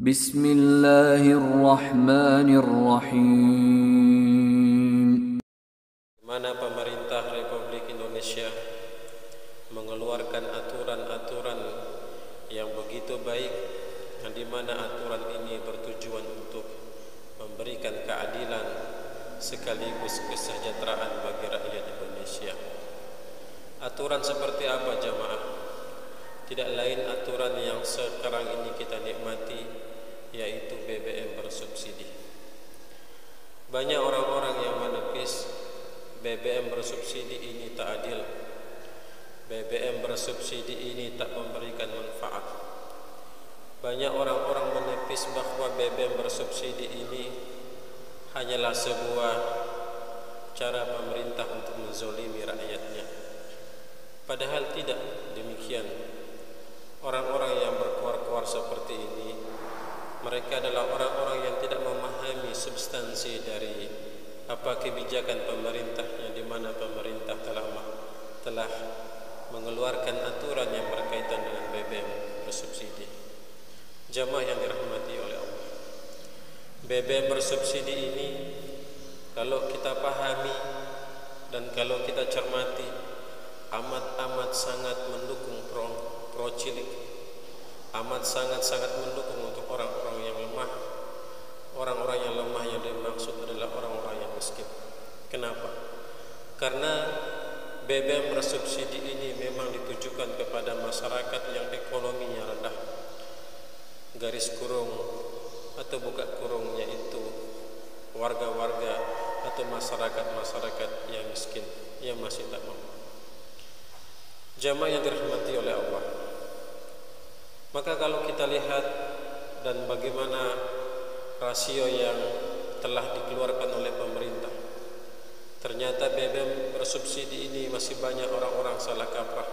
Bismillahirrahmanirrahim. Mana pemerintah Republik Indonesia mengeluarkan aturan-aturan yang begitu baik, yang dimana aturan ini bertujuan untuk memberikan keadilan sekaligus kesejahteraan bagi rakyat Indonesia. Aturan seperti apa jamaah? Tidak lain aturan yang sekarang ini kita nikmati, yaitu BBM bersubsidi. Banyak orang-orang yang menepis BBM bersubsidi ini tak adil, BBM bersubsidi ini tak memberikan manfaat. Banyak orang-orang menepis bahwa BBM bersubsidi ini hanyalah sebuah cara pemerintah untuk menzolimi rakyatnya. Padahal tidak demikian. Orang-orang yang berkuar-kuar seperti ini, mereka adalah orang-orang yang tidak memahami substansi dari apa kebijakan pemerintah, yang dimana pemerintah telah mengeluarkan aturan yang berkaitan dengan BBM bersubsidi. Jamaah yang dirahmati oleh Allah, BBM bersubsidi ini kalau kita pahami dan kalau kita cermati, amat sangat mendukung pro cilik, amat sangat mendukung untuk orang-orang yang lemah. Orang-orang yang lemah yang dimaksud adalah orang-orang yang miskin. Kenapa? Karena BBM bersubsidi ini memang ditujukan kepada masyarakat yang ekonominya rendah, garis kurung atau buka kurung, yaitu warga-warga atau masyarakat yang miskin, yang masih tak mampu. Jamaah yang dirahmati oleh Allah, maka kalau kita lihat dan bagaimana rasio yang telah dikeluarkan oleh pemerintah, ternyata BBM bersubsidi ini masih banyak orang-orang salah kaprah.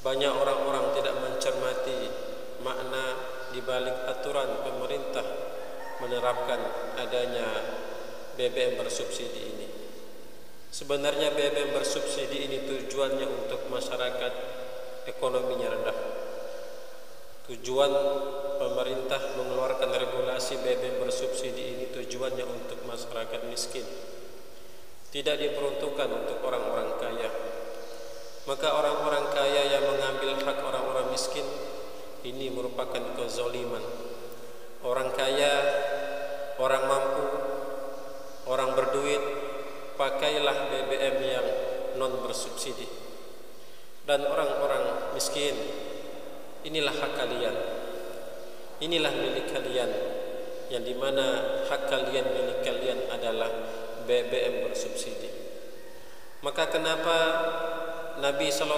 Banyak orang-orang tidak mencermati makna di balik aturan pemerintah menerapkan adanya BBM bersubsidi ini. Sebenarnya BBM bersubsidi ini tujuannya untuk masyarakat ekonominya rendah. Tujuan pemerintah mengeluarkan regulasi BBM bersubsidi ini tujuannya untuk masyarakat miskin, tidak diperuntukkan untuk orang-orang kaya. Maka orang-orang kaya yang mengambil hak orang-orang miskin ini merupakan kezaliman. Orang kaya, orang mampu, orang berduit, pakailah BBM yang non bersubsidi. Dan orang-orang miskin, inilah hak kalian, inilah milik kalian, yang dimana hak kalian, milik kalian adalah BBM bersubsidi. Maka kenapa Nabi SAW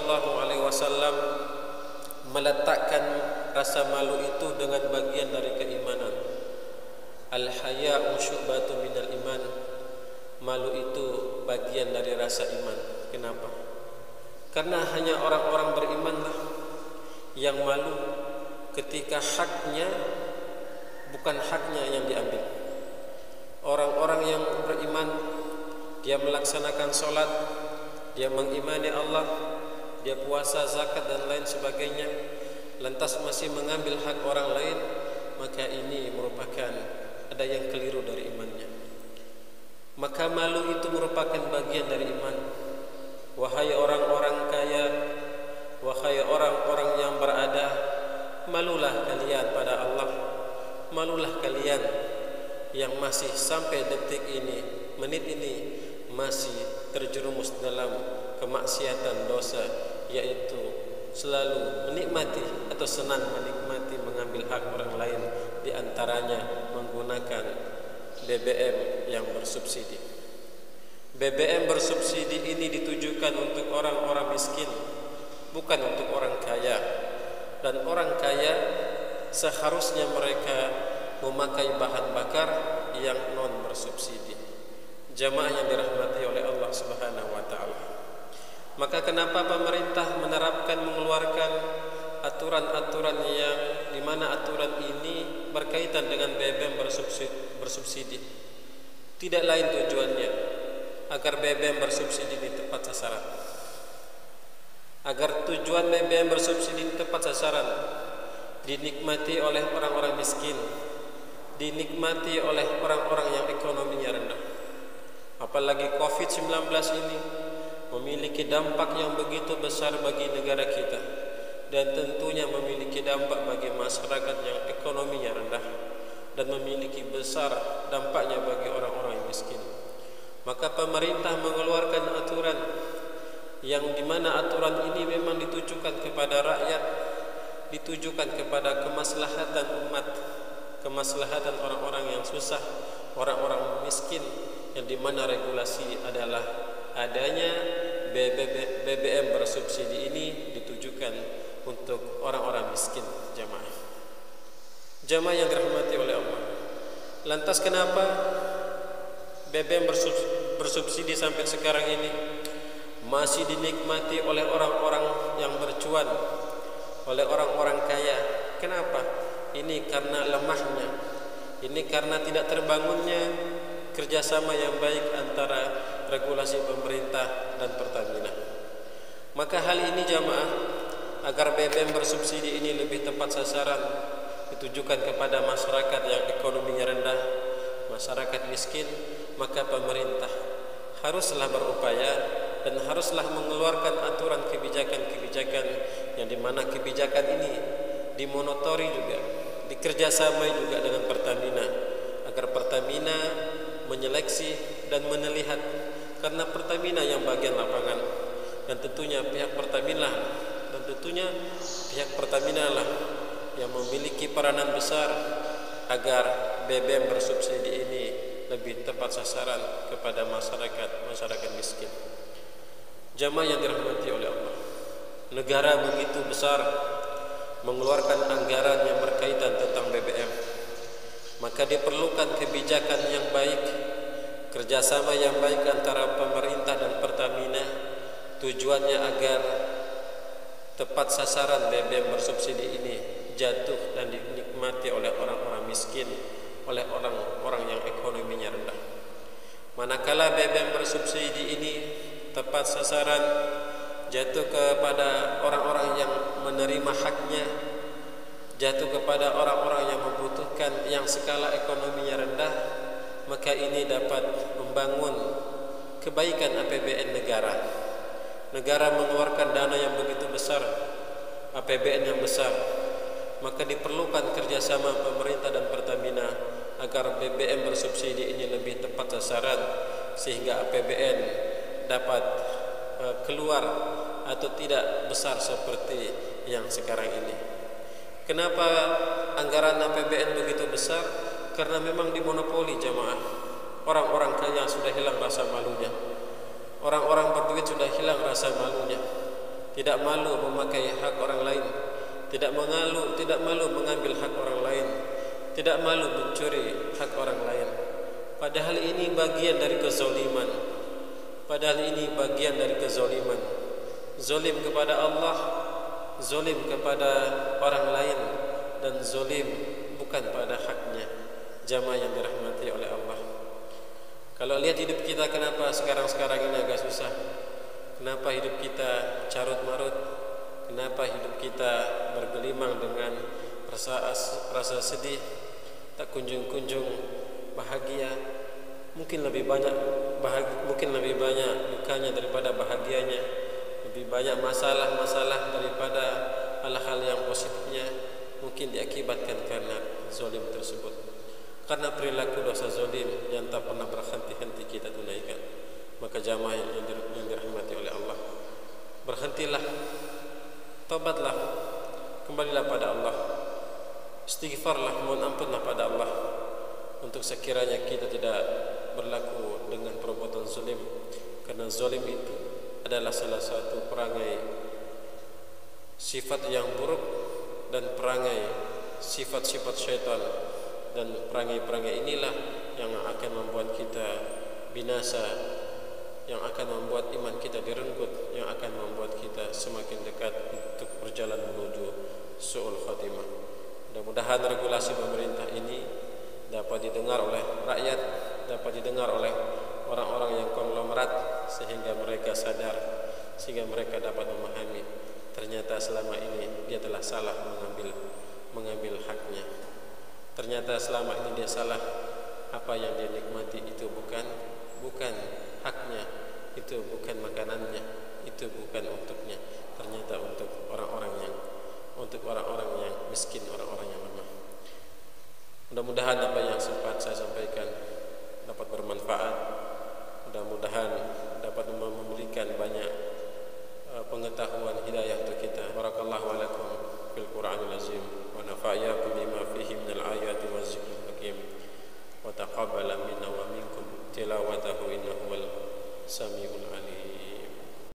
meletakkan rasa malu itu dengan bagian dari keimanan? Al-haya'u syu'batun minal iman. Malu itu bagian dari rasa iman. Kenapa? Karena hanya orang-orang berimanlah yang malu ketika haknya bukan haknya yang diambil. Orang-orang yang beriman, dia melaksanakan sholat, dia mengimani Allah, dia puasa, zakat dan lain sebagainya, lantas masih mengambil hak orang lain, maka ini merupakan ada yang keliru dari imannya. Maka malu itu merupakan bagian dari iman. Wahai orang-orang kaya, wahai orang-orang yang berada, malulah kalian pada Allah. Malulah kalian yang masih sampai detik ini, menit ini masih terjerumus dalam kemaksiatan dosa, yaitu selalu menikmati atau senang menikmati mengambil hak orang lain, di antaranya menggunakan BBM yang bersubsidi. BBM bersubsidi ini ditujukan untuk orang-orang miskin, bukan untuk orang kaya. Dan orang kaya seharusnya mereka memakai bahan bakar yang non bersubsidi. Jamaah yang dirahmati oleh Allah Subhanahu wa taala. Maka kenapa pemerintah mengeluarkan aturan-aturan yang dimana aturan ini berkaitan dengan BBM bersubsidi? Tidak lain tujuannya agar BBM bersubsidi ini tepat sasaran. Agar tujuan BBM bersubsidi ini tepat sasaran, dinikmati oleh orang-orang miskin, dinikmati oleh orang-orang yang ekonominya rendah. Apalagi COVID-19 ini memiliki dampak yang begitu besar bagi negara kita, dan tentunya memiliki dampak bagi masyarakat yang ekonominya rendah, dan memiliki besar dampaknya bagi orang-orang yang miskin. Maka pemerintah mengeluarkan aturan yang dimana aturan ini memang ditujukan kepada rakyat, ditujukan kepada kemaslahatan umat, kemaslahatan orang-orang yang susah, orang-orang miskin, yang dimana regulasi adalah adanya BBM bersubsidi ini ditujukan untuk orang-orang miskin. Jamaah yang dirahmati oleh Allah, lantas kenapa BBM bersubsidi sampai sekarang ini masih dinikmati oleh orang-orang yang bercuan, oleh orang-orang kaya? Kenapa? Ini karena lemahnya, ini karena tidak terbangunnya kerjasama yang baik antara regulasi pemerintah dan Pertamina. Maka hal ini jamaah, agar BBM bersubsidi ini lebih tepat sasaran, ditujukan kepada masyarakat yang ekonominya rendah, masyarakat miskin, maka pemerintah haruslah berupaya dan haruslah mengeluarkan aturan kebijakan-kebijakan yang dimana kebijakan ini dimonitori juga, dikerjasamai juga dengan Pertamina, agar Pertamina menyeleksi dan menelihat, karena Pertamina yang bagian lapangan, dan tentunya pihak Pertamina lah yang memiliki peranan besar agar BBM bersubsidi ini lebih tepat sasaran kepada masyarakat miskin. Jamaah yang dirahmati oleh Allah, negara begitu besar mengeluarkan anggaran yang berkaitan tentang BBM, maka diperlukan kebijakan yang baik, kerjasama yang baik antara pemerintah dan Pertamina, tujuannya agar tepat sasaran BBM bersubsidi ini jatuh dan dinikmati oleh orang-orang miskin, oleh orang-orang yang ekonominya rendah. Manakala BBM bersubsidi ini tepat sasaran, jatuh kepada orang-orang yang menerima haknya, jatuh kepada orang-orang yang membutuhkan, yang skala ekonominya rendah, maka ini dapat membangun kebaikan APBN negara. Negara mengeluarkan dana yang begitu besar, APBN yang besar, maka diperlukan kerjasama pemerintah dan Pertamina agar BBM bersubsidi ini lebih tepat sasaran, sehingga APBN dapat keluar atau tidak besar seperti yang sekarang ini. Kenapa anggaran APBN begitu besar? Karena memang dimonopoli jamaah. Orang-orang kaya sudah hilang rasa malunya, orang-orang berduit sudah hilang rasa malunya, tidak malu memakai hak orang lain, tidak malu mengambil hak orang lain, tidak malu mencuri hak orang lain. Padahal ini bagian dari kezaliman. Zalim kepada Allah, zalim kepada orang lain, dan zalim bukan pada haknya. Jamaah yang dirahmati oleh Allah, kalau lihat hidup kita, kenapa sekarang ini agak susah? Kenapa hidup kita carut marut? Kenapa hidup kita bergelimang dengan rasa sedih, tak kunjung-kunjung bahagia? Mungkin lebih banyak dukanya daripada bahagianya, lebih banyak masalah daripada hal-hal yang positifnya. Mungkin diakibatkan karena zalim tersebut, karena perilaku dosa zalim yang tak pernah berhenti-henti kita tunaikan. Maka jamaah yang dirahmati oleh Allah, berhentilah, tobatlah, kembalilah pada Allah, istighfarlah, mohon ampunlah pada Allah, untuk sekiranya kita tidak berlaku dengan perbuatan zalim, karena zalim itu adalah salah satu perangai sifat yang buruk dan perangai sifat-sifat syaitan, dan perangai-perangai inilah yang akan membuat kita binasa, yang akan membuat iman kita direnggut, yang akan membuat kita semakin dekat untuk berjalan menuju su'ul khatimah. Mudah-mudahan regulasi pemerintah ini dapat didengar oleh rakyat, dapat didengar oleh orang-orang yang konglomerat, sehingga mereka sadar, sehingga mereka dapat memahami ternyata selama ini dia telah salah mengambil mengambil haknya. Ternyata selama ini dia salah. Apa yang dia nikmati itu bukan haknya, itu bukan makanannya, itu bukan untuknya. Ternyata untuk orang-orang yang miskin, orang-orang yang lemah. Mudah-mudahan apa yang sempat saya sampaikan dapat bermanfaat. Mudah-mudahan dapat memberikan banyak pengetahuan hidayah untuk kita. Barakallahu lakum fil Qur'anil azim wa nafa'akum bima fihi minal ayati waz zikril hakim wa taqabbala minna wa minkum tilawatahu innahu wal samiul alim.